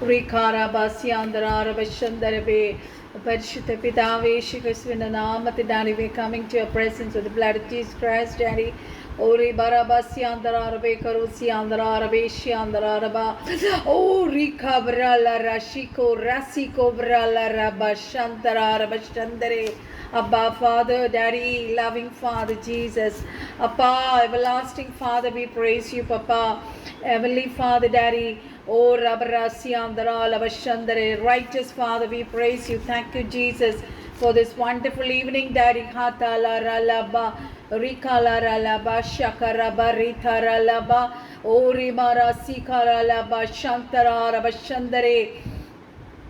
Rikarabasyandarabashandarebe. Parishutha Pitave, Shikasvinanamati, Daddy, we're coming to your presence with the blood of Jesus Christ, Daddy. Ori Barabasyandararabe, Karusyandararabe, Shyandararaba. Oh, Rikabrala Rashiko, Rasiko Brala Rabashantarabashandare. Abba, Father, Daddy, loving Father, Jesus. Abba, everlasting Father, we praise you, Papa. Heavenly Father, Daddy. Oh, righteous Father, we praise you. Thank you, Jesus, for this wonderful evening, Daddy. Hatala ralaba, rikala ralaba, shakaraba, ritara laba, orimara sikara laba, shantara rabashandare.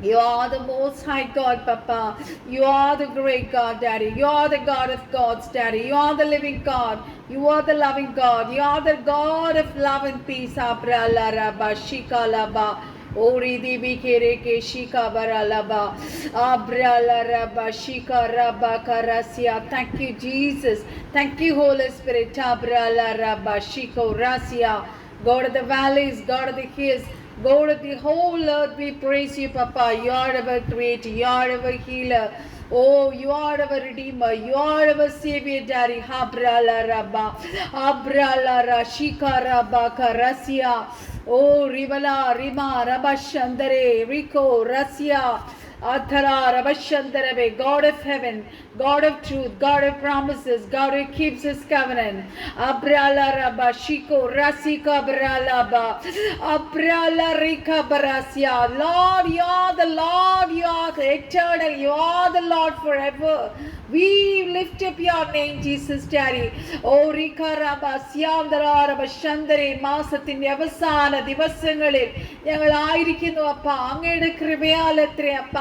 You are the most high God, Papa. You are the great God, Daddy. You are the God of gods, Daddy. You are the living God. You are the loving God. You are the God of love and peace. Abra la raba shika laba. Ori dibi kere ke shika bara laba. Abra la raba shika raba karasia. Thank you, Jesus. Thank you, Holy Spirit. Abra la raba shiko rasia. God of the valleys, God of the hills. God of the whole earth, we praise you, Papa. You are our creator. You are our healer. Oh, you are our redeemer. You are our savior, Daddy. Habrala Rabba. Habrala Rashika Rabba Karasia. Oh, Rivala, Rima, Rabashandare, Rico, Rasia. Athara Rabashandarabe, God of heaven, God of truth, God of promises, God who keeps his covenant. Abrala Rabba Shiko Rasika Bralaba Abrala Rika Barasia. Lord, you are the Lord, you are the eternal, you are the Lord forever. We lift up your name, Jesus, Daddy. Oh, Rika Rabba Siandara Rabba Shandare Masatin Yavasana Divasangalil. ഞങ്ങളായിരിക്കുന്നു അപ്പ അങ്ങയുടെ കൃപയാൽ എത്രയപ്പ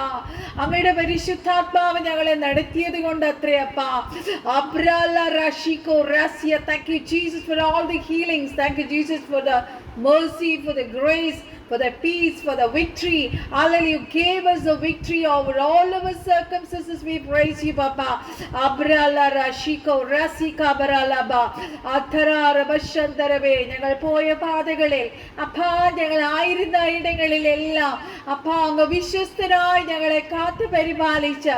അങ്ങയുടെ പരിശുദ്ധാത്മാവ് ഞങ്ങളെ നടത്തിയത് കൊണ്ട് എത്രയപ്പ അബ്രാല റാഷിക്കോ Raziya. Thank you, Jesus, for all the healings. Thank you, Jesus, for the mercy, for the grace, for the peace, for the victory. Hallelujah. You gave us the victory over all of our circumstances. We praise you, Papa. Abrala Rashiko Rasika Baralaba Athara Rabashandarabe. ഞങ്ങൾ പോയ പാതകളിൽ അപ്പാ ഞങ്ങൾ ആയിരുന്ന ഇടങ്ങളിലെല്ലാം അപ്പാ അങ്ങ് വിശ്വസ്തനായി ഞങ്ങളെ കാത്തു പരിപാലിച്ച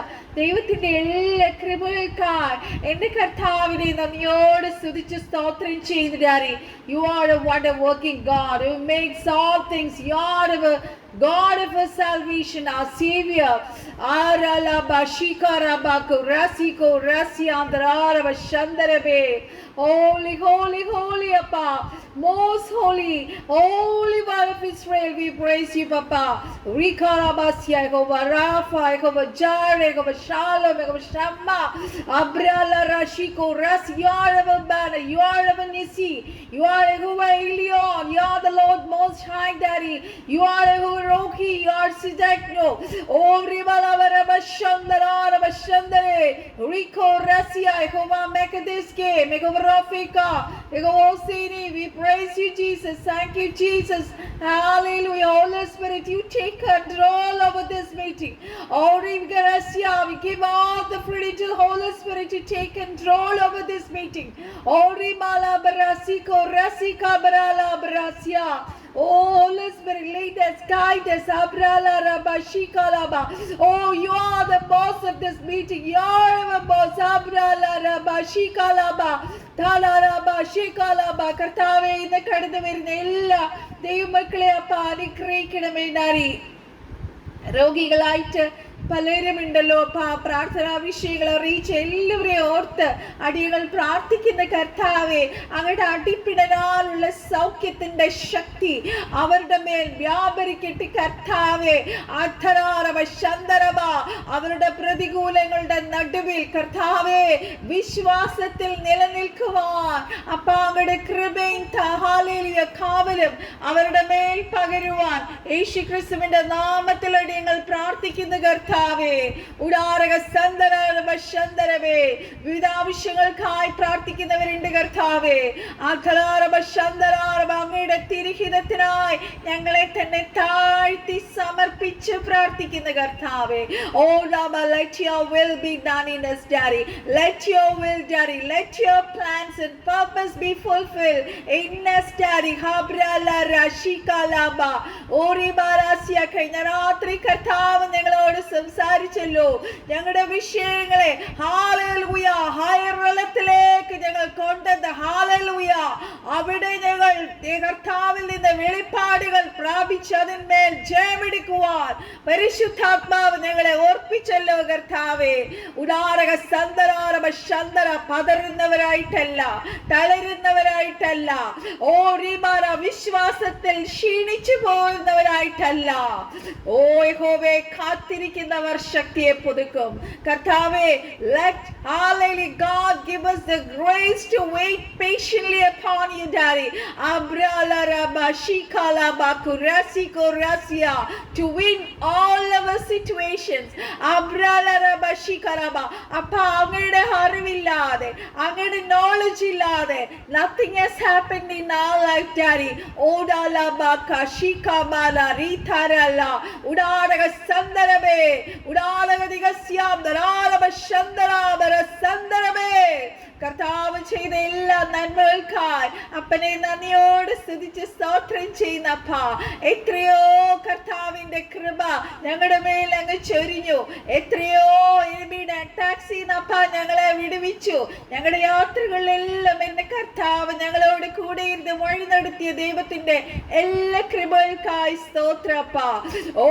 ദൈവത്തിന്റെ എല്ലാ കൃപകൾക്കായി എന്റെ കർത്താവിനെ നന്ദിയോട് സ്തുതിച്ച് സ്തോത്രം ചെയ്യുന്നു. Daddy, you are A wonder working God who makes all things. You are A God of our salvation, our Savior. Aralaba Shikarabako Rasiko Rasiandaraba Shandarabe. Holy, holy, holy, Papa. Most holy, holy one of Israel, we praise you, Papa. Rikarabasya, Jehovah Rapha, Jehovah Jireh, Jehovah Shalom, Jehovah Shammah. Abrala Rashiko Ras. You are our banner. You are our Nisi. You are Jehovah Elion. You are the Lord Most High, Daddy. You are Jehovah Roki. You are Sidekno. Oh, Rivala Rabashandara Rabashandare. Rico Rasia, Jehovah Mekadeske, Jehovah Rafika, Jehovah Osini. We praise you, Jesus. Thank you, Jesus. Hallelujah. Holy Spirit, you take control over this meeting. Oh, Rasia, we give all the freedom to the Holy Spirit to take control over this meeting. Oh, Rimala Barasiko, Rasika Barala Barasia. Oh, Holy Spirit, lead us, guide us. Abrala Rabba Shikalaba. Oh, you are the boss of this meeting. You are our boss. Abrala Rabba Shikalaba. Talaraba Shikalaba. കർത്താവേ, ഇന്ന് കടന്നു വരുന്ന എല്ലാ ദൈവമക്കളെ അപ്പ അനുഗ്രഹിക്കണമേ. നാരി രോഗികളായിട്ട് പലരുമുണ്ടല്ലോ. പ്രാർത്ഥനാ വിഷയങ്ങൾ അറിയിച്ച എല്ലാവരെയും ഓർത്ത് അടിയങ്ങൾ പ്രാർത്ഥിക്കുന്ന കർത്താവേ, അങ്ങയുടെ അടിപ്പിടനാലുള്ള സൗഖ്യത്തിന്റെ ശക്തി അവരുടെ മേൽ വ്യാപരിക്കട്ടെ കർത്താവേ. അധരാരവ ശന്തരവ അവരുടെ പ്രതികൂലങ്ങളുടെ നടുവിൽ കർത്താവേ വിശ്വാസത്തിൽ നിലനിൽക്കുവാൻ അപ്പ അങ്ങയുടെ കൃപയും കാവലും അവരുടെ മേൽ പകരുവാൻ യേശുക്രിസ്തുവിന്റെ നാമത്തിൽ അടിയങ്ങൾ പ്രാർത്ഥിക്കുന്ന കർത്താവേ. ഉടാരക സന്ദരവേ വിവിധ ആവശ്യങ്ങൾക്കായി പ്രാർത്ഥിക്കുന്നവരുണ്ട് കർത്താവേ. അങ്ങയുടെ തിരുഹിതത്തിനായി ഞങ്ങളെ തന്നെ താഴ്ത്തി സമർപ്പിച്ച് പ്രാർത്ഥിക്കുന്നു പ്രാർത്ഥിക്കുന്ന കർത്താവേ. Oh Lord, let your will be done in us, Daddy. Let your will, Daddy. Let your plans and purpose be fulfilled in us, Daddy. Habrala rashika laba ori barasia. കഴിഞ്ഞ രാത്രി കർത്താവ് ഞങ്ങളോട് സംസാരിച്ചല്ലോ. ഞങ്ങളുടെ വിഷയങ്ങളെ ഹല്ലേലൂയ ഹയർ തലത്തിലേക്ക് ഞങ്ങൾ കൊണ്ടത്. Hallelujah. അവിടെ ഞങ്ങൾ കർത്താവിൽ നിന്ന് വെളിപ്പാടുകൾ പ്രാപിച്ച് അതിന്മേൽ ജയമെടുക്കുവാൻ പരിശുദ്ധാത്മാവ് ഞങ്ങളെ ഓർപ്പിച്ചല്ലോ കർത്താവേ. ഉദാരക സന്തരാരമ ശന്തര പതറുന്നവരായിട്ടല്ല, തളരുന്നവരായിട്ടല്ല, ഓ റിമാര വിശ്വാസത്തിൽ ക്ഷീണിച്ചു പോകുന്നവരായിട്ടല്ല. ഓ യഹോവേ, കാത്തിരിക്കുന്നവർ ശക്തിയെ പുതുക്കും. കർത്താവേ, let hallelujah God give us the grace to wait patiently upon you, Daddy. Abrala raba shikala bakurasi korasia to win all our situations. Abrala raba shikaraba. appa angade അറിവില്ലാതെ, അങ്ങയുടെ knowledge ഇല്ലാതെ nothing has happened in our life, Daddy. odala baka shikamala ritarala udaraga sandarabe udaraga digasyam darala shandara bara sandarabe. കർത്താവ് ചെയ്ത എല്ലാ നന്മകൾക്കായി അപ്പനെ നന്ദിയോട് സ്തുതിച്ച് സ്തോത്രം ചെയ്യുന്നപ്പ. എത്രയോ കർത്താവിന്റെ കൃപ ഞങ്ങളുടെ മേൽ അങ്ങ് ചൊരിഞ്ഞു. എത്രയോ എനിമിയുടെ അറ്റാക്സ് ചെയ്യുന്നപ്പ ഞങ്ങളെ വിടുവിച്ചു. ഞങ്ങളുടെ യാത്രകളിലെല്ലാം എന്റെ കർത്താവ് ഞങ്ങളോട് കൂടെ ഇരുന്ന് വഴി നടത്തിയ ദൈവത്തിന്റെ എല്ലാ കൃപകൾക്കായി സ്തോത്രപ്പ. ഓ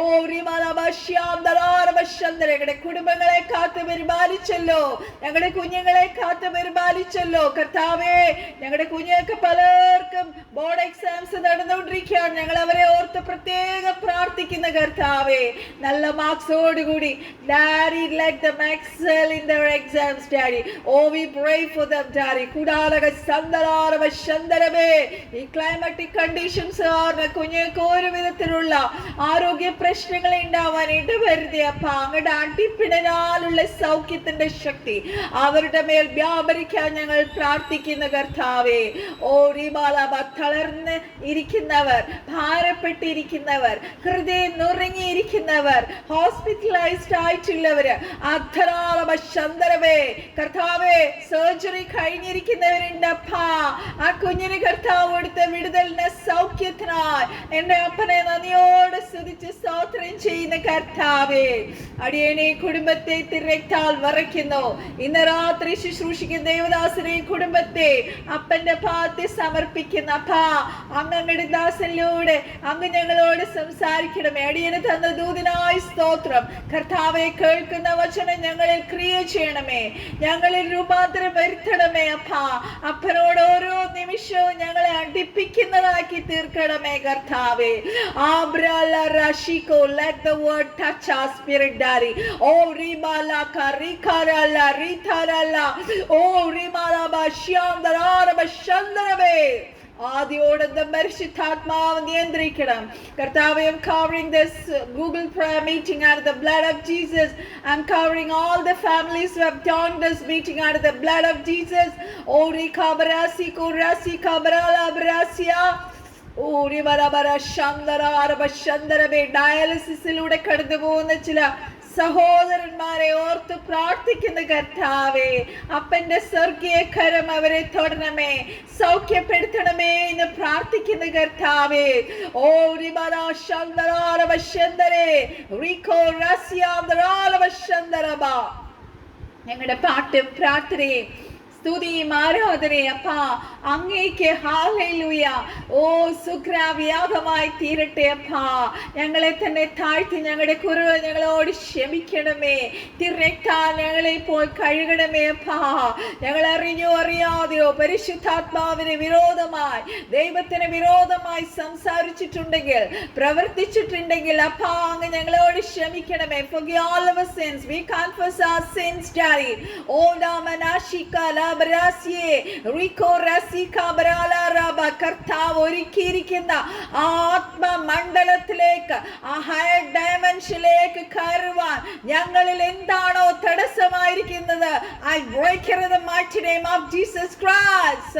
ഞങ്ങളുടെ കുടുംബങ്ങളെ കാത്തു പരിപാലിച്ചല്ലോ. ഞങ്ങളുടെ കുഞ്ഞുങ്ങളെ കാത്തു പരിപാലിച്ചല്ലോ കർത്താവേ. ഞങ്ങളുടെ കുഞ്ഞുങ്ങൾക്ക് പലർക്കും ബോർഡ് എക്സാംസ് നടന്നുകൊണ്ടിരിക്കുകയാണ്. ഞങ്ങൾ അവരെ ഓർത്ത് പ്രത്യേകം പ്രാർത്ഥിക്കുന്ന കർത്താവേ. നല്ല മാർക്സോടുകൂടി Daddy, let them excel in their exams, Daddy. Oh, we pray for them, Daddy. കുടാലക സന്ദരാരവ ശന്തരമേ. ഈ ക്ലൈമാറ്റിക് കണ്ടീഷൻസ് കാരണം കുഞ്ഞുങ്ങൾക്ക് ഒരു വിധത്തിലുള്ള ആരോഗ്യ പ്രശ്നങ്ങൾ ഉണ്ടാവാൻ ഇടവരുതേ അപ്പ. അങ്ങയുടെ അടിപ്പിണരാലുള്ള സൗഖ്യത്തിന്റെ ശക്തി അവരുടെ മേൽ വ്യാപരിക്കാൻ ഞങ്ങൾ പ്രാർത്ഥിക്കുന്ന കർത്താവേ. ഓ റിബാലബ തളർന്ന് ഇരിക്കുന്നവർ, ഭാരപ്പെട്ടിരിക്കുന്നവർ, ഹൃദയം നുറുങ്ങിയിരിക്കുന്നവർ, ഹോസ്പിറ്റലൈസ്ഡ് ആയിട്ടുള്ളവര്, അധരാളബ ശന്തരവേ കർത്താവേ, സർജറി കഴിഞ്ഞിരിക്കുന്നവരുണ്ട് അപ്പാ. ആ കുഞ്ഞിന് കർത്താവ് കൊടുത്ത വിടുതലിന് സൗഖ്യത്തിനായി എന്റെ അപ്പനെ നന്ദിയോട് സ്തുതിച്ച് സ്തോത്രം ചെയ്യുന്ന കർത്താവേ. അടിയനെ കുടുംബത്തെ തിരക്താൽ വരയ്ക്കുന്നു. ഇന്ന് രാത്രി ശുശ്രൂഷിക്കുന്ന ദേവദാസനെ കുടുംബത്തെ അപ്പന്റെ പാദത്തിൽ സമർപ്പിക്കുന്ന അപ്പാ. അങ്ങയുടെ ദാസനിലൂടെ അങ്ങ് ഞങ്ങളോട് സംസാരിക്കണമേ. അടിയന് തന്ന ദൂതനായി സ്തോത്രം. കർത്താവെ, കേൾക്കുന്ന വചനം ഞങ്ങളിൽ ക്രിയ ചെയ്യണമേ. ഞങ്ങളിൽ രൂപാന്തരം വരുത്തണമേ അപ്പാ. അപ്പനോട് ഓരോ നിമിഷവും ഞങ്ങളെ അടുപ്പിക്കുന്നതാക്കി തീർക്കണമേ കർത്താവെ. Let the word touch our spirit, Daddy. Oh ribala karikarala ritarala oh rimala bashyandara bashandarabe. ആദ്യോടെ പരിശുദ്ധാത്മാവ് നിയന്ത്രിക്കണം കർത്താവേ. I'm covering this Google prayer meeting under the blood of Jesus. I'm covering all the families who have joined this meeting under the blood of Jesus. Oh rikabarasi kurasi kabarala brasia ഡയാലിസിസിലൂടെ കടന്നു പോകുന്ന ചില സഹോദരന്മാരെ ഓർത്ത് പ്രാർത്ഥിക്കുന്ന കർത്താവേ. അപ്പന്റെ സ്വർഗീയ കരം അവരെ തൊടണമേ, സൗഖ്യപ്പെടുത്തണമേ എന്ന് പ്രാർത്ഥിക്കുന്ന കർത്താവേ. ഓ ഞങ്ങളുടെ പാട്ടും പ്രാർത്ഥനയും സ്തുതിയും ആരാധനയും അപ്പാ അങ്ങേക്ക് ഹല്ലേലൂയ. ഓ സുഗ്രാവ്യാപമായി തീരട്ടെ അപ്പാ. ഞങ്ങളെ തന്നെ താഴ്ത്തി ഞങ്ങളുടെ കുറവ് ഞങ്ങളോട് ക്ഷമിക്കണമേ. തിരക്താൽ ഞങ്ങളെ ഇപ്പോൾ കഴുകണമേ അപ്പാ. ഞങ്ങൾ അറിഞ്ഞോ അറിയാതെയോ പരിശുദ്ധാത്മാവിന് വിരോധമായി, ദൈവത്തിന് വിരോധമായി സംസാരിച്ചിട്ടുണ്ടെങ്കിൽ, പ്രവർത്തിച്ചിട്ടുണ്ടെങ്കിൽ അപ്പാ അങ്ങ് ഞങ്ങളോട് ക്ഷമിക്കണമേ. Forgive all our sins. We confess our sins, Daddy. Oh Namanashika കർത്താവ് ഒരുക്കിയിരിക്കുന്ന ആത്മമണ്ഡലത്തിലേക്ക്, ആ ഹയർ ഡയമെൻഷനിലേക്ക് കയറുവാൻ ഞങ്ങളിൽ എന്താണോ തടസ്സമായിരിക്കുന്നത്, I break it in the mighty name of Jesus Christ.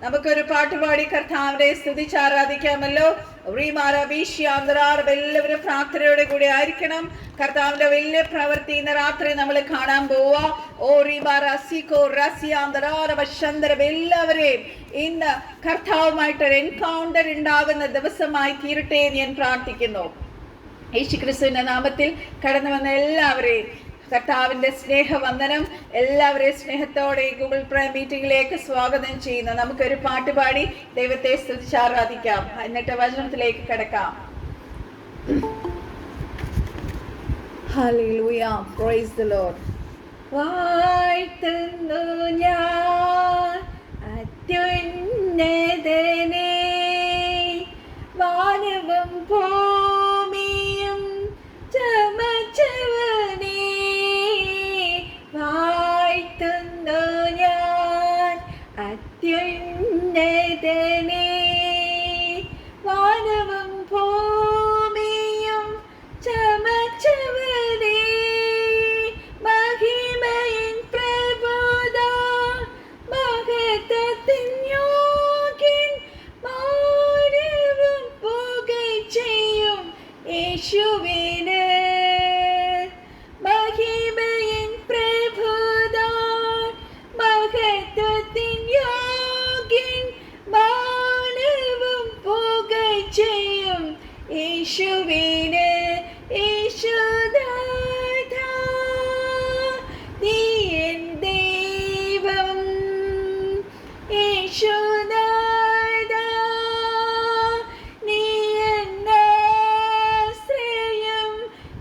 നമുക്കൊരു പാട്ടുപാടി കർത്താവിനെ സ്തുതിച്ച് ആരാധിക്കാമല്ലോ. എല്ലാവരും പ്രാർത്ഥനയോടെ കൂടി ആയിരിക്കണം. കർത്താവിന്റെ വലിയ പ്രവൃത്തി ഇന്ന് രാത്രി നമ്മൾ കാണാൻ പോവാ. എല്ലാവരെയും ഇന്ന് കർത്താവുമായിട്ടൊരു എൻകൗണ്ടർ ഉണ്ടാകുന്ന ദിവസമായി തീരട്ടെ എന്ന് ഞാൻ പ്രാർത്ഥിക്കുന്നു. യേശുക്രിസ്തുവിന്റെ നാമത്തിൽ കടന്നു വന്ന എല്ലാവരെയും കർത്താവിന്റെ സ്നേഹവന്ദനം. എല്ലാവരെയും സ്നേഹത്തോടെ ഗൂഗിൾ പ്രേ മീറ്റിംഗിലേക്ക് സ്വാഗതം ചെയ്യുന്നു. നമുക്കൊരു പാട്ട് പാടി ദൈവത്തെ സ്തുതിച്ച് ആരാധിക്കാം. എന്നിട്ട് വചനത്തിലേക്ക് കിടക്കാം. Hallelujah, praise the Lord. വാഴ്ത്തുന്നു ഞാൻ അത്യുന്നതനെ, വാനവും ഭൂമിയും ചമച്ചവനെ. വാഴ്ത്തുന്നു ഞാൻ അത്യുന്നതനെ, വാനവും ഭൂമിയും ചമച്ചവനെ. മഹിമയിൻ പ്രഭുതാൻ മഹത്വത്തിൻ യോഗ്യൻ, മാനവും പുകഴ്ചയും യേശുവിന്. മഹിമയിൻ പ്രഭുതാൻ മഹത്വത്തിൻ യോഗ്യൻ, മാനവും പുകഴ്ചയും യേശുവിന്. യേശുനാഥാ നീ എൻ ദൈവം, യേശുനാഥാ നീ എൻ ആശ്രയം,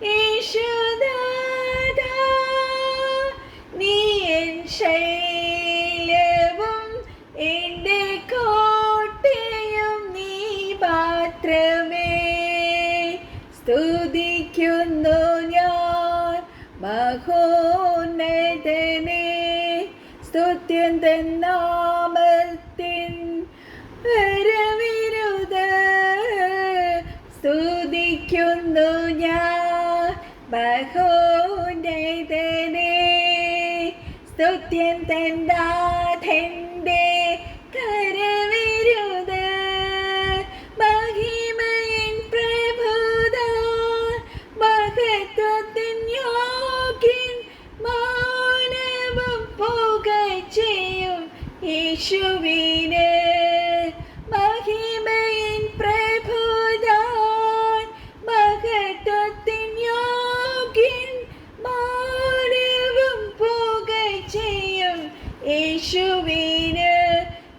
യേശുനാഥാ നീ എൻ ശൈലവും എൻ്റെ കോട്ടയും, നീ മാത്രമേ. സ്തുതിക്കുന്നു ഞാൻ മഹോന്നതനെ, സ്തുത്യൻ തൻ നാമത്തിൻ വരവിരുത. സ്തുതിക്കുന്നു ഞാൻ മഹോന്നതനെ, സ്തുത്യൻ തൻ നാഥന്റെ കരവിരുത. മഹിമയിൻ പ്രഭുതാൻ മഹത്വത്തിൻ യോഗ്യൻ, മാനവും പുകഴ്ചയും യേശുവിന്. മഹിമയിൻ പ്രഭുതാൻ മഹത്വത്തിൻ യോഗ്യൻ, മാനവും പുകഴ്ചയും യേശുവിന്.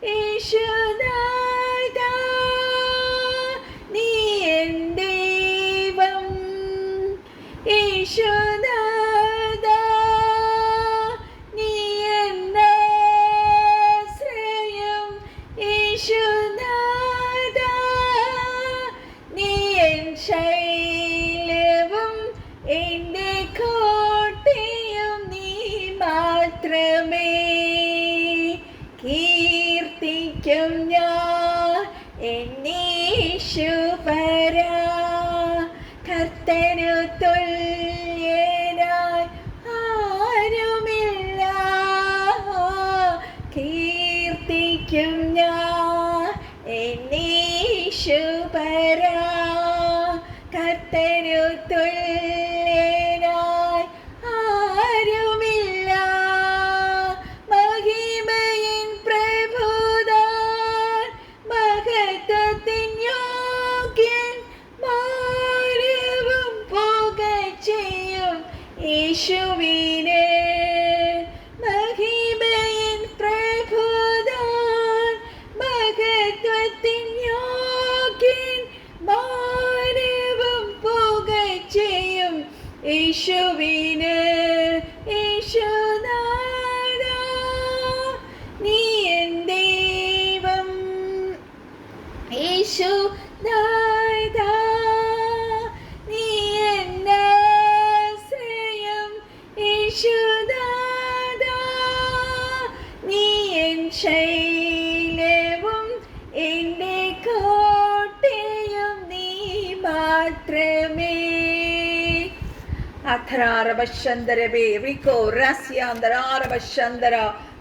യേശുനാഥാ നീ എൻ ദൈവം, യേശുനാഥാ നീ എൻ ആശ്രയം, യേശുനാഥാ നീ എൻ ശൈലവും എൻ്റെ കോട്ടയും, നീ മാത്രമേ. കീർത്തിക്കും ഞാൻ എന്നീശുപരാ, കർത്തനു തുല്യനായി ആരുമില്ല. കീർത്തിക്കും ഞാൻ എന്നീശുപരാ, കർത്തനു തുല്യനായി ആരുമില്ല. മഹിമയിൻ പ്രഭുതാൻ മഹത്വത്തിൻ യോഗ്യൻ, മാനവും പുകഴ്ചയും യേശുവിന്. മഹിമയിൻ പ്രഭുതാൻ മഹത്വത്തിൻ യോഗ്യൻ, മാനവും പുകഴ്ചയും യേശുവിന്. യേശുനാഥാ നീ എൻ ദൈവം, യേശുനാഥാ നീ എൻ ആശ്രയം, യേശുനാഥാ നീ എൻ ശൈലവും എൻ്റെ കോട്ടയും, നീ മാത്രമേ.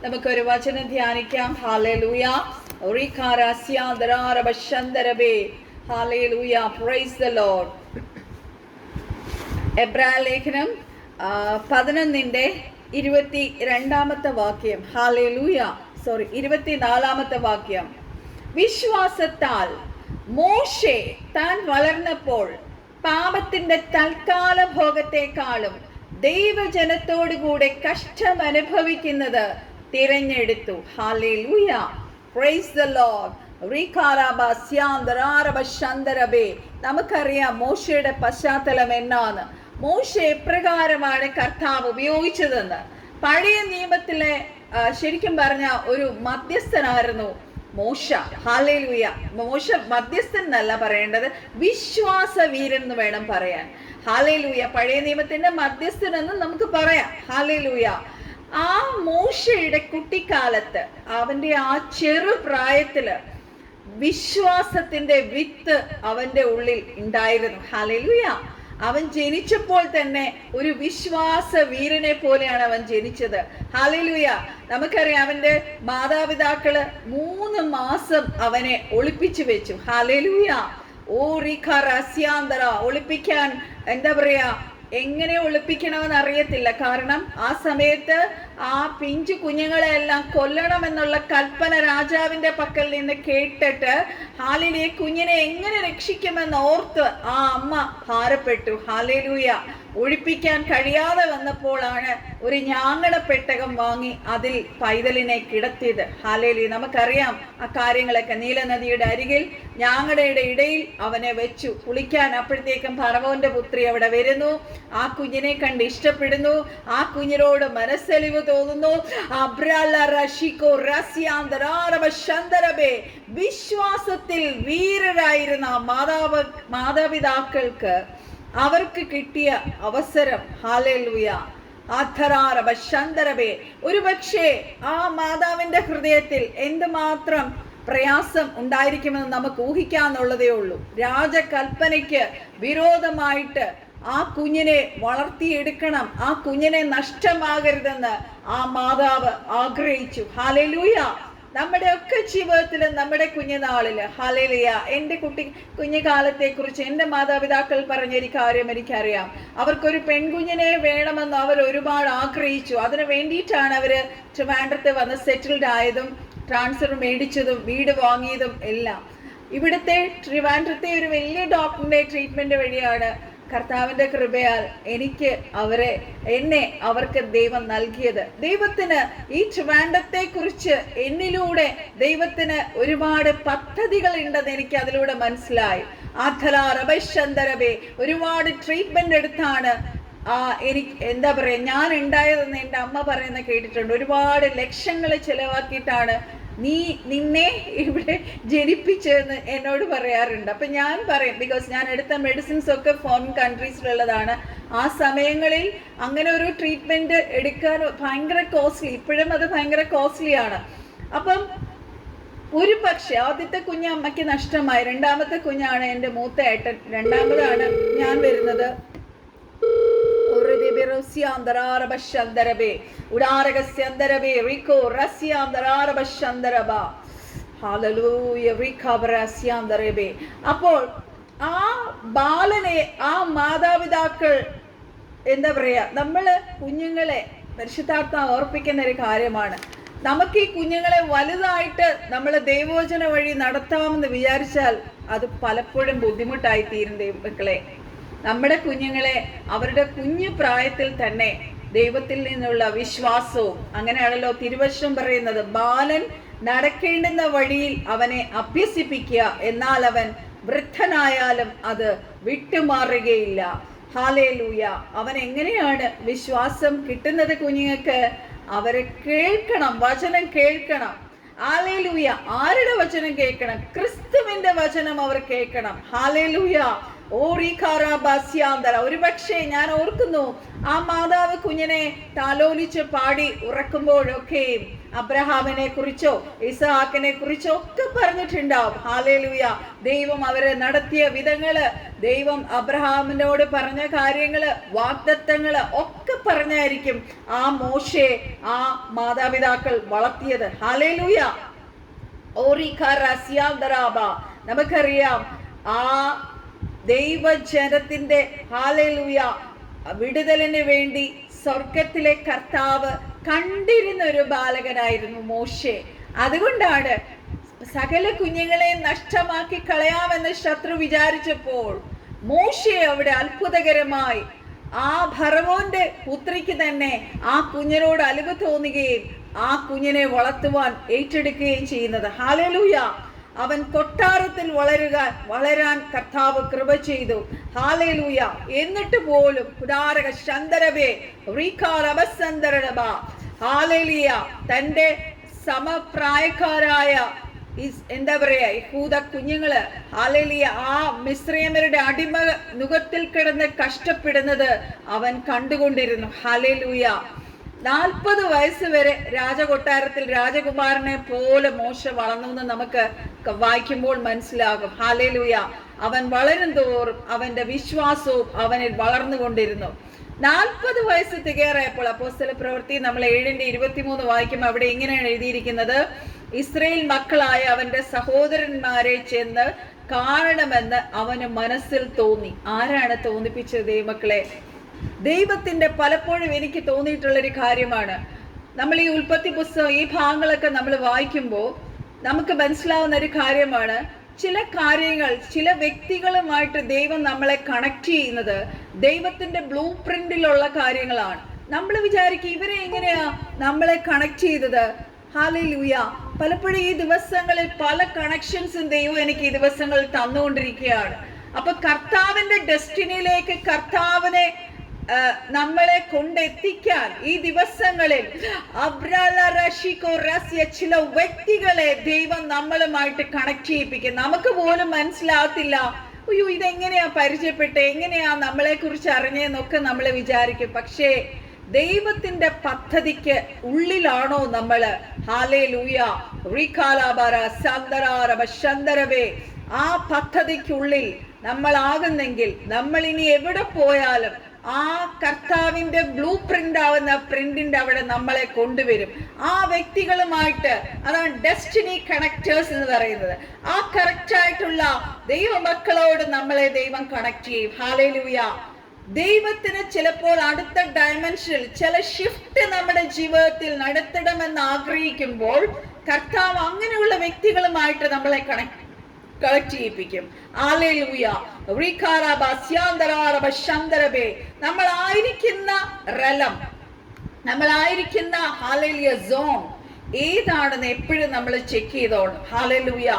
നമുക്കൊരു വചനം ധ്യാനിക്കാം. Hallelujah. Hallelujah. Praise the Lord. എബ്രായ ലേഖനം 11:22 വാക്യം. ഹല്ലേലൂയ. 24 വാക്യം. വിശ്വാസത്താൽ മോശെ താൻ വളർന്നപ്പോൾ പാപത്തിന്റെ തൽക്കാല ഭോഗത്തെക്കാളും ദൈവജനത്തോടുകൂടെ കഷ്ടം അനുഭവിക്കുന്നത് തിരഞ്ഞെടുത്തു. ഹല്ലേലൂയ. Praise the Lord. നമുക്കറിയാം മോശയുടെ പശ്ചാത്തലം എന്നാണ്. മോശെ എപ്രകാരമാണ് കർത്താവ് ഉപയോഗിച്ചതെന്ന്. പഴയ നിയമത്തിലെ ശരിക്കും പറഞ്ഞ ഒരു മധ്യസ്ഥനായിരുന്നു മോശ. ഹല്ലേലൂയ. മോശ മധ്യസ്ഥൻ എന്നല്ല പറയേണ്ടത്, വിശ്വാസ വീരൻ എന്ന് വേണം പറയാൻ. ഹല്ലേലൂയ. പഴയ നിയമത്തിന്റെ മധ്യസ്ഥൻ എന്ന് നമുക്ക് പറയാം. ഹല്ലേലൂയ. ആ മോശയുടെ കുട്ടിക്കാലത്ത്, അവന്റെ ആ ചെറുപ്രായത്തില് വിശ്വാസത്തിന്റെ വിത്ത് അവന്റെ ഉള്ളിൽ ഉണ്ടായിരുന്നു. ഹല്ലേലൂയ. അവൻ ജനിച്ചപ്പോൾ തന്നെ ഒരു വിശ്വാസ വീരനെ പോലെയാണ് അവൻ ജനിച്ചത്. ഹല്ലേലൂയ. നമുക്കറിയാം അവന്റെ മാതാപിതാക്കള് 3 മാസം അവനെ ഒളിപ്പിച്ചു വെച്ചു. ഹല്ലേലൂയ. ഒളിപ്പിക്കാൻ എന്താ പറയാ, എങ്ങനെ ഒളിപ്പിക്കണമെന്ന് അറിയത്തില്ല. കാരണം ആ സമയത്ത് ആ പിഞ്ചു കുഞ്ഞുങ്ങളെ എല്ലാം കൊല്ലണമെന്നുള്ള കൽപ്പന രാജാവിന്റെ പക്കൽ നിന്ന് കേട്ടിട്ട് ഹാലിലെ കുഞ്ഞിനെ എങ്ങനെ രക്ഷിക്കുമെന്ന് ഓർത്ത് ആ അമ്മ ഭാരപ്പെട്ടു. ഹല്ലേലൂയ. ഒഴിപ്പിക്കാൻ കഴിയാതെ വന്നപ്പോഴാണ് ഒരു ഞാങ്ങടപ്പെട്ടകം വാങ്ങി അതിൽ പൈതലിനെ കിടത്തിയത്. ഹല്ലേലൂയ. നമുക്കറിയാം ആ കാര്യങ്ങളൊക്കെ. നീലനദിയുടെ അരികിൽ ഞാങ്ങടയുടെ ഇടയിൽ അവനെ വെച്ചു കുളിക്കാൻ. അപ്പോഴത്തേക്കും ഫറവോന്റെ പുത്രി അവിടെ വരുന്നു. ആ കുഞ്ഞിനെ കണ്ട് ഇഷ്ടപ്പെടുന്നു. ആ കുഞ്ഞിനോട് മനസ്സലിവ് തോന്നുന്നു. വിശ്വാസത്തിൽ വീരരായിരുന്ന മാതാപിതാക്കൾക്ക് അവർക്ക് കിട്ടിയ അവസരം. ഹല്ലേലൂയ. ഒരുപക്ഷെ ആ മാതാവിന്റെ ഹൃദയത്തിൽ എന്തുമാത്രം പ്രയാസം ഉണ്ടായിരിക്കുമെന്ന് നമുക്ക് ഊഹിക്കാന്നുള്ളതേ ഉള്ളൂ. രാജകൽപ്പനയ്ക്ക് വിരോധമായിട്ട് ആ കുഞ്ഞിനെ വളർത്തിയെടുക്കണം, ആ കുഞ്ഞിനെ നഷ്ടമാകരുതെന്ന് ആ മാതാവ് ആഗ്രഹിച്ചു. ഹല്ലേലൂയ. നമ്മുടെ ഒക്കെ ജീവിതത്തിൽ, നമ്മുടെ കുഞ്ഞുനാളില്, ഹല്ലേലൂയ, എൻ്റെ കുഞ്ഞുകാലത്തെ കുറിച്ച് എൻ്റെ മാതാപിതാക്കൾ പറഞ്ഞൊരു കാര്യം എനിക്കറിയാം. അവർക്കൊരു പെൺകുഞ്ഞിനെ വേണമെന്ന് അവർ ഒരുപാട് ആഗ്രഹിച്ചു. അതിനു വേണ്ടിയിട്ടാണ് അവര് ട്രിവാൻഡ്രത്ത് വന്ന് സെറ്റിൽഡ് ആയതും ട്രാൻസ്ഫർ മേടിച്ചതും വീട് വാങ്ങിയതും എല്ലാം. ഇവിടുത്തെ ട്രിവാൻഡ്രത്തെ ഒരു വലിയ ഡോക്ടറിന്റെ ട്രീറ്റ്മെന്റ് വഴിയാണ് കർത്താവിന്റെ കൃപയാൽ എന്നെ അവർക്ക് ദൈവം നൽകിയത്. ദൈവത്തിന് ഈ ട്രിവാൻഡ്രത്തെ കുറിച്ച് എന്നിലൂടെ ദൈവത്തിന് ഒരുപാട് പദ്ധതികൾ ഉണ്ടെന്ന് എനിക്ക് അതിലൂടെ മനസ്സിലായി. ഒരുപാട് ട്രീറ്റ്മെന്റ് എടുത്താണ് എനിക്ക് എന്താ പറയാ ഞാൻ ഉണ്ടായതെന്ന് എൻ്റെ അമ്മ പറയുന്ന കേട്ടിട്ടുണ്ട്. ഒരുപാട് ലക്ഷങ്ങൾ ചെലവാക്കിയിട്ടാണ് നിന്നെ ഇവിടെ ജനിപ്പിച്ചതെന്ന് എന്നോട് പറയാറുണ്ട്. അപ്പൊ ഞാൻ പറയും, ബിക്കോസ് ഞാൻ എടുത്ത മെഡിസിൻസ് ഒക്കെ ഫോറിൻ കൺട്രീസിലുള്ളതാണ്. ആ സമയങ്ങളിൽ അങ്ങനെ ഒരു ട്രീറ്റ്മെന്റ് എടുക്കാൻ ഭയങ്കര കോസ്റ്റ്ലി, ഇപ്പോഴും അത് ഭയങ്കര കോസ്റ്റ്ലി ആണ്. അപ്പം ഒരു പക്ഷെ ആദ്യത്തെ കുഞ്ഞ് അമ്മയ്ക്ക് നഷ്ടമായി. 2ാമത്തെ കുഞ്ഞാണ് എൻ്റെ മൂത്ത ഏട്ടൻ. 2ാമതാണ് ഞാൻ വരുന്നത്. അപ്പോൾ ആ ബാലനെ ആ മാതാപിതാക്കൾ എന്താ പറയാ, നമ്മള് കുഞ്ഞുങ്ങളെ പരിശുദ്ധാത്മാവ് ഓർപ്പിക്കുന്ന ഒരു കാര്യമാണ്. നമുക്ക് ഈ കുഞ്ഞുങ്ങളെ വലുതായിട്ട് നമ്മൾ ദൈവവചന വഴി നടത്താമെന്ന് വിചാരിച്ചാൽ അത് പലപ്പോഴും ബുദ്ധിമുട്ടായി തീരും. ദൈവമക്കളെ, നമ്മുടെ കുഞ്ഞുങ്ങളെ അവരുടെ കുഞ്ഞു പ്രായത്തിൽ തന്നെ ദൈവത്തിൽ നിന്നുള്ള വിശ്വാസവും, അങ്ങനെയാണല്ലോ തിരുവചനം പറയുന്നത്, ബാലൻ നടക്കേണ്ടുന്ന വഴിയിൽ അവനെ അഭ്യസിപ്പിക്കുക, എന്നാൽ അവൻ വൃദ്ധനായാലും അത് വിട്ടുമാറുകയില്ല. ഹല്ലേലൂയ. അവൻ എങ്ങനെയാണ് വിശ്വാസം കിട്ടുന്നത് കുഞ്ഞുങ്ങൾക്ക്? അവരെ കേൾക്കണം, വചനം കേൾക്കണം. ഹല്ലേലൂയ. ആരുടെ വചനം കേൾക്കണം? ക്രിസ്തുവിന്റെ വചനം അവർ കേൾക്കണം. ഹല്ലേലൂയ. ഒരു പക്ഷേ ഞാൻ ഓർക്കുന്നു, ആ മാതാവ് കുഞ്ഞിനെ താലോലിച്ച് പാടി ഉറക്കുമ്പോഴൊക്കെ അബ്രഹാമിനെ കുറിച്ചോ ഇസഹാക്കിനെ കുറിച്ചോ ഒക്കെ പറഞ്ഞിട്ടുണ്ടാവും. ഹല്ലേലൂയ. ദൈവം അവരെ നടത്തിയ വിധങ്ങള്, ദൈവം അബ്രഹാമിനോട് പറഞ്ഞ കാര്യങ്ങള്, വാഗ്ദത്തങ്ങള് ഒക്കെ പറഞ്ഞായിരിക്കും ആ മോശെ ആ മാതാപിതാക്കൾ വളർത്തിയത്. ഹല്ലേലൂയ. നമുക്കറിയാം ആ ദൈവജനത്തിന്റെ ഹല്ലേലൂയ വിടുതലിന് വേണ്ടി സ്വർഗത്തിലെ കർത്താവ് കണ്ടിരുന്ന ഒരു ബാലകനായിരുന്നു മോശെ. അതുകൊണ്ടാണ് സകല കുഞ്ഞുങ്ങളെ നഷ്ടമാക്കി കളയാമെന്ന് ശത്രു വിചാരിച്ചപ്പോൾ മോശെ അവിടെ അത്ഭുതകരമായി ആ ഫറവോന്റെ പുത്രിക്ക് തന്നെ ആ കുഞ്ഞിനോട് അലിവ് തോന്നുകയും ആ കുഞ്ഞിനെ വളർത്തുവാൻ ഏറ്റെടുക്കുകയും ചെയ്യുന്നത്. ഹല്ലേലൂയ. അവൻ കൊട്ടാരത്തിൽ വളരാൻ കർത്താവ് കൃപ ചെയ്തു. ഹല്ലേലൂയ. എന്നിട്ട് പോലും ഹല്ലേലൂയ തന്റെ സമപ്രായക്കാരായ എന്താ പറയാ യഹൂദ കുഞ്ഞുങ്ങള് ഹല്ലേലൂയ ആ മിസ്രയീമ്യരുടെ അടിമ നുകത്തിൽ കിടന്ന് കഷ്ടപ്പെടുന്നത് അവൻ കണ്ടുകൊണ്ടിരുന്നു. ഹല്ലേലൂയ. 40 വയസ്സ് വരെ രാജകൊട്ടാരത്തിൽ രാജകുമാരനെ പോലെ മോശ വളർന്നു എന്ന് നമുക്ക് വായിക്കുമ്പോൾ മനസ്സിലാകും. ഹല്ലേലൂയ. അവൻ വളരും തോറും അവന്റെ വിശ്വാസവും അവനിൽ വളർന്നുകൊണ്ടിരുന്നു. 40 വയസ്സ് തികയാറായപ്പോൾ അപ്പോസ്തല പ്രവൃത്തി നമ്മൾ 7:23 വായിക്കുമ്പോൾ അവിടെ ഇങ്ങനെയാണ് എഴുതിയിരിക്കുന്നത്: ഇസ്രായേൽ മക്കളായ അവന്റെ സഹോദരന്മാരെ ചെന്ന് കാണണമെന്ന് അവന് മനസ്സിൽ തോന്നി. ആരാണ് തോന്നിപ്പിച്ചത് ദൈവമക്കളെ? ദൈവത്തിന്റെ പലപ്പോഴും എനിക്ക് തോന്നിയിട്ടുള്ളൊരു കാര്യമാണ്. നമ്മൾ ഈ ഉൽപ്പത്തി പുസ്തകം ഈ ഭാഗങ്ങളൊക്കെ നമ്മൾ വായിക്കുമ്പോൾ നമുക്ക് മനസ്സിലാവുന്ന ഒരു കാര്യമാണ്, ചില കാര്യങ്ങൾ ചില വ്യക്തികളുമായിട്ട് ദൈവം നമ്മളെ കണക്ട് ചെയ്യുന്നത് ദൈവത്തിന്റെ ബ്ലൂ പ്രിന്റിലുള്ള കാര്യങ്ങളാണ്. നമ്മൾ വിചാരിക്കും ഇവരെ എങ്ങനെയാ നമ്മളെ കണക്ട് ചെയ്തത്? ഹല്ലേലൂയ. പലപ്പോഴും ഈ ദിവസങ്ങളിൽ പല കണക്ഷൻസും ദൈവം എനിക്ക് ഈ ദിവസങ്ങളിൽ തന്നുകൊണ്ടിരിക്കുകയാണ്. അപ്പൊ കർത്താവിന്റെ ഡെസ്റ്റിനിയിലേക്ക് കർത്താവിനെ നമ്മളെ കൊണ്ടെത്തിക്കാൻ ഈ ദിവസങ്ങളിൽ ചില വ്യക്തികളെ ദൈവം നമ്മളുമായിട്ട് കണക്ട് ചെയ്യിപ്പിക്കും. നമുക്ക് പോലും മനസ്സിലാകത്തില്ല, അയ്യോ ഇതെങ്ങനെയാ പരിചയപ്പെട്ടെ, എങ്ങനെയാ നമ്മളെ കുറിച്ച് അറിഞ്ഞെന്നൊക്കെ നമ്മൾ വിചാരിക്കും. പക്ഷേ ദൈവത്തിന്റെ പദ്ധതിക്ക് ഉള്ളിലാണോ നമ്മള്? ഹല്ലേലൂയ. ആ പദ്ധതിക്കുള്ളിൽ നമ്മളാകുന്നെങ്കിൽ നമ്മൾ ഇനി എവിടെ പോയാലും ആ കർത്താവിന്റെ ബ്ലൂ പ്രിന്റ് ആവുന്ന പ്രിന്റിന്റെ അവിടെ നമ്മളെ കൊണ്ടുവരും. ആ വ്യക്തികളുമായിട്ട്, അതാണ് ഡെസ്റ്റിനി കണക്ടേഴ്സ് എന്ന് പറയുന്നത്. ആ കറക്റ്റ് ആയിട്ടുള്ള ദൈവമക്കളോട് നമ്മളെ ദൈവം കണക്ട് ചെയ്യും. ഹല്ലേലൂയ. ദൈവത്തിന് ചിലപ്പോൾ അടുത്ത ഡയമെൻഷനിൽ ചില ഷിഫ്റ്റ് നമ്മുടെ ജീവിതത്തിൽ നടത്തണമെന്ന് ആഗ്രഹിക്കുമ്പോൾ കർത്താവ് അങ്ങനെയുള്ള വ്യക്തികളുമായിട്ട് നമ്മളെ കണക്ട് ചെയ്യിപ്പിക്കും. ഹല്ലേലൂയ. നമ്മളായിരിക്കുന്ന റലം, നമ്മളായിരിക്കുന്ന ഹല്ലേലൂയ സോൺ ഏതാണെന്ന് എപ്പോഴും നമ്മൾ ചെക്ക് ചെയ്തോണം. ഹല്ലേലൂയ.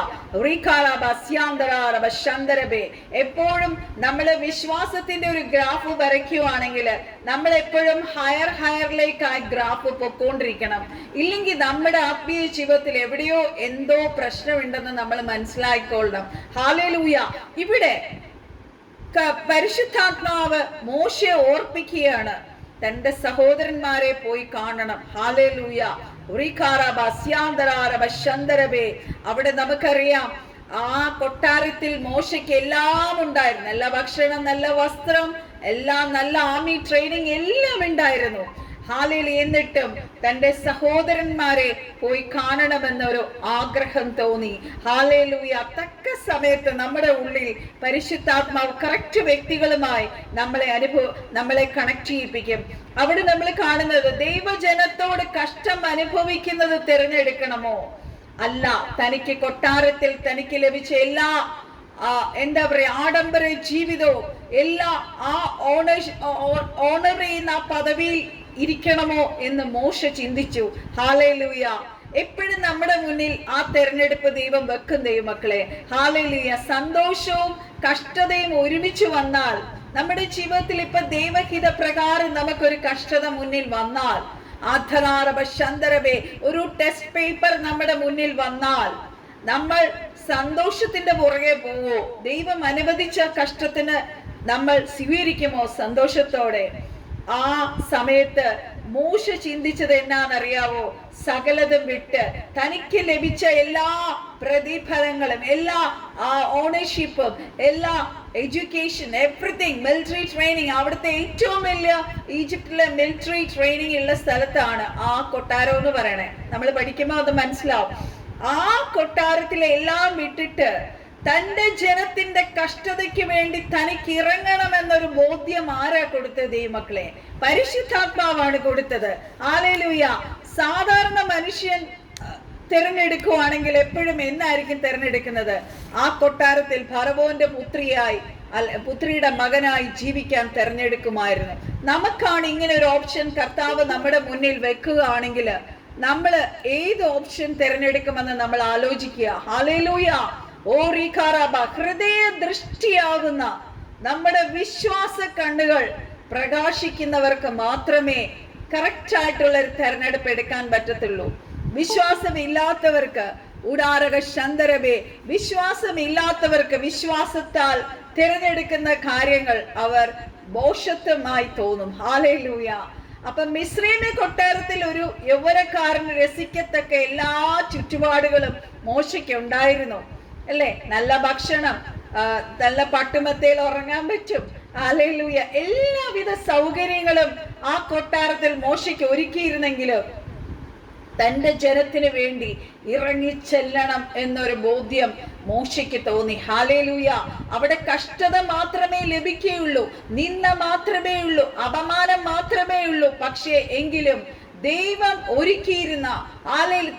എപ്പോഴും നമ്മൾ വിശ്വാസത്തിന്റെ ഒരു ഗ്രാഫ് വരയ്ക്കുവാണെങ്കിൽ നമ്മൾ എപ്പോഴും ഹയറിലേക്ക് ആ ഗ്രാഫ് പൊക്കോണ്ടിരിക്കണം. ഇല്ലെങ്കിൽ നമ്മുടെ ആത്മീയ ജീവിതത്തിൽ എവിടെയോ എന്തോ പ്രശ്നമുണ്ടെന്ന് നമ്മൾ മനസ്സിലാക്കിക്കൊള്ളണം. ഹല്ലേലൂയ. ഇവിടെ പരിശുദ്ധാത്മാവ് മോശയെ ഓർപ്പിക്കുകയാണ്, തന്റെ സഹോദരന്മാരെ പോയി കാണണം. ഹല്ലേലൂയ. അവിടെ നമുക്കറിയാം ആ കൊട്ടാരത്തിൽ മോശയ്ക്ക് എല്ലാം ഉണ്ടായിരുന്നു. നല്ല ഭക്ഷണം, നല്ല വസ്ത്രം, എല്ലാം, നല്ല ആർമി ട്രെയിനിങ് എല്ലാം ഉണ്ടായിരുന്നു. ഹല്ലേലൂയ. എന്നിട്ടും തന്റെ സഹോദരന്മാരെ പോയി കാണണമെന്നൊരു ആഗ്രഹം തോന്നി. ഹല്ലേലൂയ. തക്ക സമയത്ത് നമ്മുടെ ഉള്ളിൽ പരിശുദ്ധാത്മാവ് കറക്റ്റ് വ്യക്തികളുമായി നമ്മളെ കണക്ട് ചെയ്യിപ്പിക്കും. അവിടെ നമ്മൾ കാണുന്നത് ദൈവജനത്തോട് കഷ്ടം അനുഭവിക്കുന്നത് തിരഞ്ഞെടുക്കണമോ? അല്ല. തനിക്ക് കൊട്ടാരത്തിൽ തനിക്ക് ലഭിച്ച എല്ലാ എന്താ പറയാ ആഡംബര ജീവിതവും എല്ലാ ആ ഓണർ ചെയ്യുന്ന ആ പദവിയിൽ ഇരിക്കണമോ എന്ന് മോശ ചിന്തിച്ചു. ഹല്ലേലൂയ. എപ്പോഴും നമ്മുടെ മുന്നിൽ ആ തെരഞ്ഞെടുപ്പ് ദൈവം വെക്കും ദൈവമക്കളെ. ഹല്ലേലൂയ. സന്തോഷവും കഷ്ടതയും ഒരുമിച്ച് വന്നാൽ നമ്മുടെ ജീവിതത്തിൽ ഇപ്പൊ ദൈവഹിത പ്രകാരം നമുക്കൊരു കഷ്ടത മുന്നിൽ വന്നാൽ, ഒരു ടെസ്റ്റ് പേപ്പർ നമ്മുടെ മുന്നിൽ വന്നാൽ നമ്മൾ സന്തോഷത്തിന്റെ പുറകെ പോവോ? ദൈവം അനുവദിച്ച കഷ്ടത്തിന് നമ്മൾ സ്വീകരിക്കുമോ സന്തോഷത്തോടെ? ആ സമയത്ത് മോശ ചിന്തിച്ചത് എന്നാന്നറിയാവോ? സകലതും വിട്ട് തനിക്ക് ലഭിച്ച എല്ലാ പ്രതിഫലങ്ങളും, എല്ലാ ഓണർഷിപ്പും, എല്ലാ എഡ്യൂക്കേഷൻ, എവറിത്തിങ്, മിലിറ്ററി ട്രെയിനിങ്, അവിടുത്തെ ഏറ്റവും വലിയ ഈജിപ്തിലെ മിലിറ്ററി ട്രെയിനിങ് ഉള്ള സ്ഥലത്താണ് ആ കൊട്ടാരം എന്ന് പറയണേ. നമ്മൾ പഠിക്കുമ്പോൾ അത് മനസ്സിലാവും. ആ കൊട്ടാരത്തിലെ എല്ലാം വിട്ടിട്ട് തന്റെ ജനത്തിന്റെ കഷ്ടതയ്ക്ക് വേണ്ടി തനിക്ക് ഇറങ്ങണമെന്നൊരു ബോധ്യം ആരാ കൊടുത്തത്? ഈ മക്കളെ, പരിശുദ്ധാത്മാവാണ് കൊടുത്തത്. ഹല്ലേലൂയ. സാധാരണ മനുഷ്യൻ തിരഞ്ഞെടുക്കുവാണെങ്കിൽ എപ്പോഴും എന്നായിരിക്കും തിരഞ്ഞെടുക്കുന്നത്? ആ കൊട്ടാരത്തിൽ ഫറവോന്റെ പുത്രിയുടെ മകനായി ജീവിക്കാൻ തിരഞ്ഞെടുക്കുമായിരുന്നു. നമുക്കാണ് ഇങ്ങനെ ഒരു ഓപ്ഷൻ കർത്താവ് നമ്മുടെ മുന്നിൽ വെക്കുകയാണെങ്കിൽ നമ്മൾ ഏത് ഓപ്ഷൻ തിരഞ്ഞെടുക്കുമെന്ന് നമ്മൾ ആലോചിക്കുക. ഹല്ലേലൂയ. ഓ റീഖാറാബ, ഹൃദയ ദൃഷ്ടിയാകുന്ന നമ്മുടെ വിശ്വാസ കണ്ണുകൾ പ്രകാശിക്കുന്നവർക്ക് മാത്രമേ കറക്റ്റ് ആയിട്ടുള്ള ഒരു തെരഞ്ഞെടുപ്പ് എടുക്കാൻ പറ്റത്തുള്ളൂ. വിശ്വാസമില്ലാത്തവർക്ക് ഉടാരക ശന്തരവേ, വിശ്വാസമില്ലാത്തവർക്ക് വിശ്വാസത്താൽ തിരഞ്ഞെടുക്കുന്ന കാര്യങ്ങൾ അവർ ഭോഷത്വമായി തോന്നും. ഹല്ലേലൂയ. അപ്പൊ മിസ്രയീം കൊട്ടാരത്തിൽ ഒരു യൗവനക്കാരന് രസിക്കത്തക്ക എല്ലാ ചുറ്റുപാടുകളും മോശയ്ക്ക് ഉണ്ടായിരുന്നു, അല്ലേ? നല്ല ഭക്ഷണം, നല്ല പട്ടുമത്തയിൽ ഉറങ്ങാൻ പറ്റും. ഹല്ലേലൂയ. എല്ലാവിധ സൗകര്യങ്ങളും ആ കൊട്ടാരത്തിൽ മോശയ്ക്ക് ഒരുക്കിയിരുന്നെങ്കിലും തന്റെ ജനത്തിന് വേണ്ടി ഇറങ്ങിച്ചെല്ലണം എന്നൊരു ബോധ്യം മോശയ്ക്ക് തോന്നി. ഹല്ലേലൂയ. അവിടെ കഷ്ടത മാത്രമേ ലഭിക്കുകയുള്ളൂ, നിന്ദ മാത്രമേ ഉള്ളൂ, അപമാനം മാത്രമേ ഉള്ളൂ. പക്ഷേ എങ്കിലും ദൈവം ഒരുക്കിയിരുന്ന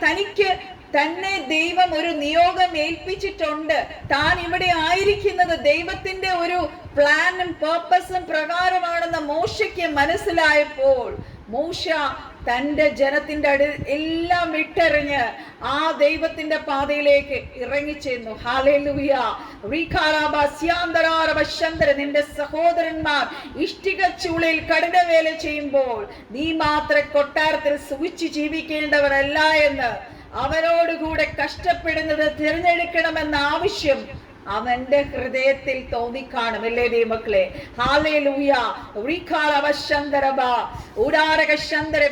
തനിക്ക് തന്നെ ദൈവം ഒരു നിയോഗം ഏൽപ്പിച്ചിട്ടുണ്ട്. താൻ ഇവിടെ ആയിരിക്കുന്നത് ദൈവത്തിന്റെ ഒരു പ്ലാനും പേർപ്പസും പ്രകാരമാണെന്ന് മോശയ്ക്ക് മനസ്സിലായപ്പോൾ മോശ തന്റെ ജനത്തിന്റെ എല്ലാം വിട്ടെറിഞ്ഞ് ആ ദൈവത്തിന്റെ പാതയിലേക്ക് ഇറങ്ങിച്ചെന്നു. ഹല്ലേലൂയ. നിന്റെ സഹോദരന്മാർ ഇഷ്ടിക ചൂളയിൽ കഠിനവേല ചെയ്യുമ്പോൾ നീ മാത്രം കൊട്ടാരത്തിൽ സുഖിച്ച് ജീവിക്കേണ്ടവരല്ല എന്ന് അവരോടുകൂടെ കഷ്ടപ്പെടുന്നത് തിരഞ്ഞെടുക്കണമെന്ന ആവശ്യം അവന്റെ ഹൃദയത്തിൽ തോന്നിക്കാണും, അല്ലേ ദൈവമക്കളെ? ഹല്ലേലൂയ.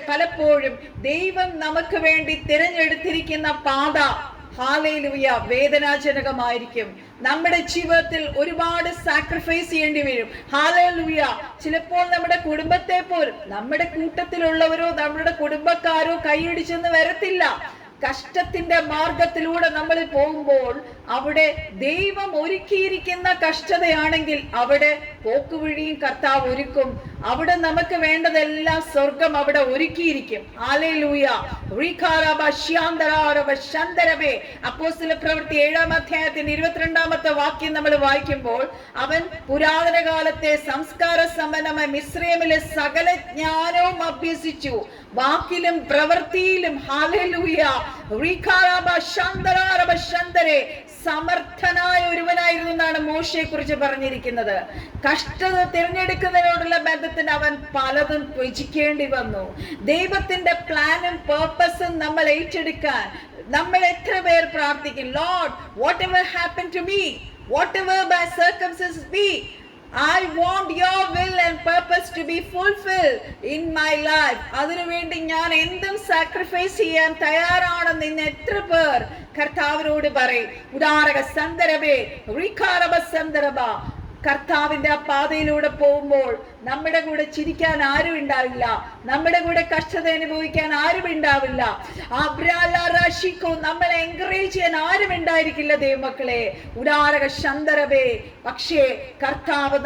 പലപ്പോഴും ദൈവം നമുക്ക് വേണ്ടി തിരഞ്ഞെടുത്തിരിക്കുന്ന പാത ഹല്ലേലൂയ വേദനാജനകമായിരിക്കും. നമ്മുടെ ജീവിതത്തിൽ ഒരുപാട് സാക്രിഫൈസ് ചെയ്യേണ്ടി വരും. ഹല്ലേലൂയ. ചിലപ്പോൾ നമ്മുടെ കുടുംബത്തെ പോലും, നമ്മുടെ കൂട്ടത്തിലുള്ളവരോ നമ്മുടെ കുടുംബക്കാരോ കൈയടിച്ചെന്ന് വരത്തില്ല. കഷ്ടത്തിന്റെ മാർഗത്തിലൂടെ നമ്മൾ പോകുമ്പോൾ അവിടെ ദൈവം ഒരുക്കിയിരിക്കുന്ന കഷ്ടതയാണെങ്കിൽ അവിടെ പോക്കുവഴിയും കർത്താവ് ഒരുക്കും. അവിടെ നമുക്ക് വേണ്ടതെല്ലാം സ്വർഗം അവിടെ ഒരുക്കിയിരിക്കും. ഹല്ലേലൂയ. അപ്പോസ്തല പ്രവൃത്തി 7-ാം അധ്യായത്തിന്റെ 22-ാമത്തെ വാക്യം നമ്മൾ വായിക്കുമ്പോൾ അവൻ പുരാതന കാലത്തെ സംസ്കാര സമ്പന്നമായ മിസ്രയീമിലെ സകല ജ്ഞാനവും അഭ്യസിച്ചു, വാക്കിലും പ്രവൃത്തിയിലും. ഹല്ലേലൂയ. സമർത്ഥനായ ഒരുവനായിരുന്നു എന്നാണ് മോശയെ കുറിച്ച് പറഞ്ഞിരിക്കുന്നത്. കഷ്ടത തിരഞ്ഞെടുക്കുന്നതിനോടുള്ള ബന്ധത്തിന് അവൻ പലതും ത്യജിക്കേണ്ടി വന്നു. ദൈവത്തിന്റെ പ്ലാനും പേർപ്പസും നമ്മൾ ഏറ്റെടുക്കാൻ നമ്മൾ എത്ര പേർ പ്രാർത്ഥിക്കും? Lord, whatever happened to me, whatever my circumstances be, I want your will and purpose to be fulfilled in my life. അതിനുവേണ്ടി ഞാൻ എന്തും സാക്രിഫൈസ് ചെയ്യാൻ തയ്യാറാണെന്ന് ഇന്ന് എത്ര പേർ കർത്താവിനോട് പറയും? ഉദാരക സന്ദർഭേ റിഖാരബ സന്ദർഭ. കർത്താവിന്റെ ആ പാതയിലൂടെ പോകുമ്പോൾ നമ്മുടെ കൂടെ ചിരിക്കാൻ ആരും ഉണ്ടാവില്ല, നമ്മുടെ കൂടെ കഷ്ടത അനുഭവിക്കാൻ ആരും ഉണ്ടാവില്ല, നമ്മളെ എൻകറേജ് ചെയ്യാൻ ആരും ഉണ്ടായിരിക്കില്ല ദൈവമക്കളെ. ഉദാരക ശന്തരബേ. പക്ഷേ കർത്താവ്